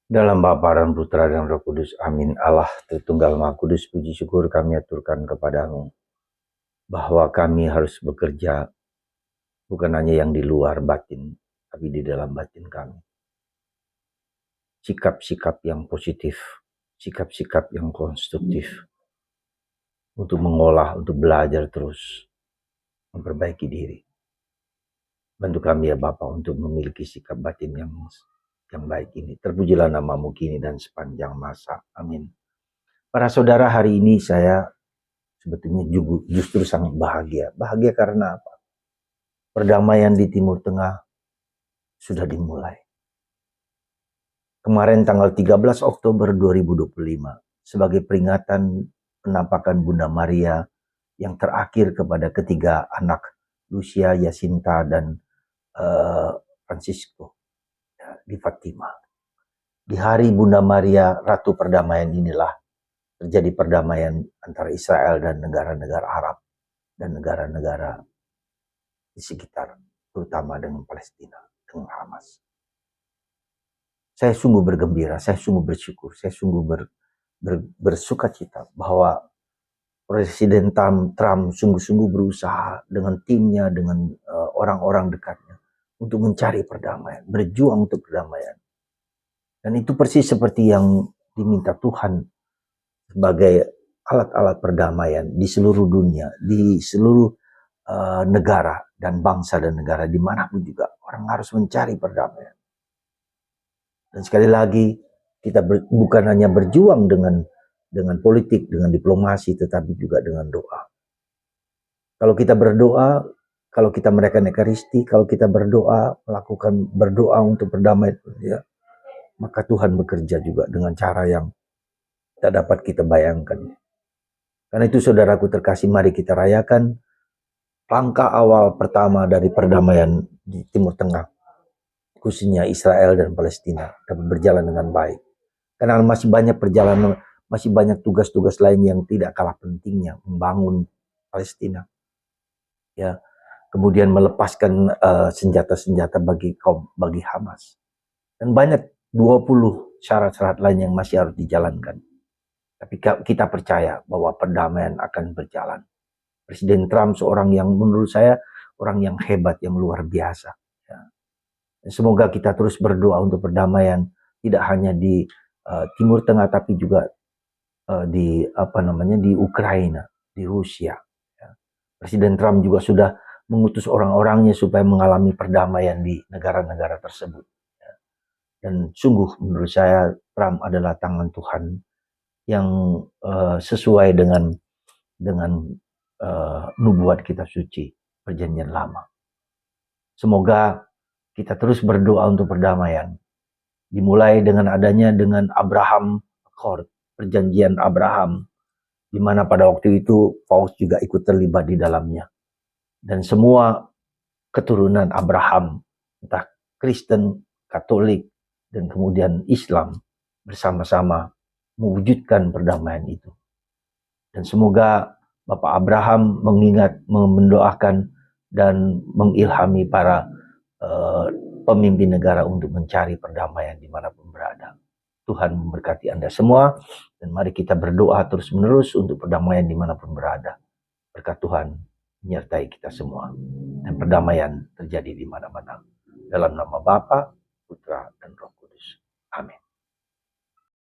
Dalam Bapa dan Putra dan Roh Kudus, amin. Allah Tritunggal Maha Kudus, puji syukur kami aturkan kepadamu, bahwa kami harus bekerja bukan hanya yang di luar batin, tapi di dalam batin kami. Sikap-sikap yang positif, sikap-sikap yang konstruktif, untuk mengolah, untuk belajar terus, memperbaiki diri. Bantu kami ya Bapa untuk memiliki sikap batin yang baik ini. Terpujilah namamu kini dan sepanjang masa. Amin. Para saudara, hari ini saya sebetulnya justru sangat bahagia. Bahagia karena apa? Perdamaian di Timur Tengah sudah dimulai. Kemarin tanggal 13 Oktober 2025 sebagai peringatan penampakan Bunda Maria yang terakhir kepada ketiga anak Lucia, Jacinta, dan Francisco di Fatima. Di hari Bunda Maria Ratu Perdamaian inilah terjadi perdamaian antara Israel dan negara-negara Arab dan negara-negara di sekitar, terutama dengan Palestina, dengan Hamas. Saya sungguh bergembira, saya sungguh bersyukur, saya sungguh bersuka cita bahwa Presiden Trump sungguh-sungguh berusaha dengan timnya, dengan orang-orang dekatnya untuk mencari perdamaian, berjuang untuk perdamaian. Dan itu persis seperti yang diminta Tuhan sebagai alat-alat perdamaian di seluruh dunia, di seluruh negara dan bangsa dan negara dimanapun juga orang harus mencari perdamaian. Dan sekali lagi kita bukan hanya berjuang dengan politik, dengan diplomasi, tetapi juga dengan doa. Kalau kita berdoa, kalau kita merayakan Ekaristi, kalau kita berdoa, berdoa untuk perdamaian, ya, maka Tuhan bekerja juga dengan cara yang tak dapat kita bayangkan. Karena itu saudaraku terkasih, mari kita rayakan langkah awal pertama dari perdamaian di Timur Tengah, khususnya Israel dan Palestina, dapat berjalan dengan baik. Karena masih banyak perjalanan, masih banyak tugas-tugas lain yang tidak kalah pentingnya, membangun Palestina, ya, kemudian melepaskan senjata-senjata bagi Hamas, dan banyak 20 syarat-syarat lain yang masih harus dijalankan. Tapi kita percaya bahwa perdamaian akan berjalan. Presiden Trump seorang yang menurut saya orang yang hebat, yang luar biasa. Ya. Dan semoga kita terus berdoa untuk perdamaian, tidak hanya di Timur Tengah, tapi juga di Ukraina, di Rusia. Ya. Presiden Trump juga sudah mengutus orang-orangnya supaya mengalami perdamaian di negara-negara tersebut. Ya. Dan sungguh menurut saya Trump adalah tangan Tuhan yang sesuai dengan nubuat kitab suci Perjanjian Lama. Semoga kita terus berdoa untuk perdamaian. Dimulai dengan adanya dengan Abraham Accord, perjanjian Abraham, di mana pada waktu itu Paus juga ikut terlibat di dalamnya. Dan semua keturunan Abraham, entah Kristen, Katolik, dan kemudian Islam, bersama-sama mewujudkan perdamaian itu. Dan semoga Bapak Abraham mendoakan dan mengilhami para pemimpin negara untuk mencari perdamaian dimanapun berada. Tuhan memberkati Anda semua, dan mari kita berdoa terus-menerus untuk perdamaian dimanapun berada. Berkat Tuhan menyertai kita semua, dan perdamaian terjadi di mana-mana. Dalam nama Bapa, Putra, dan Roh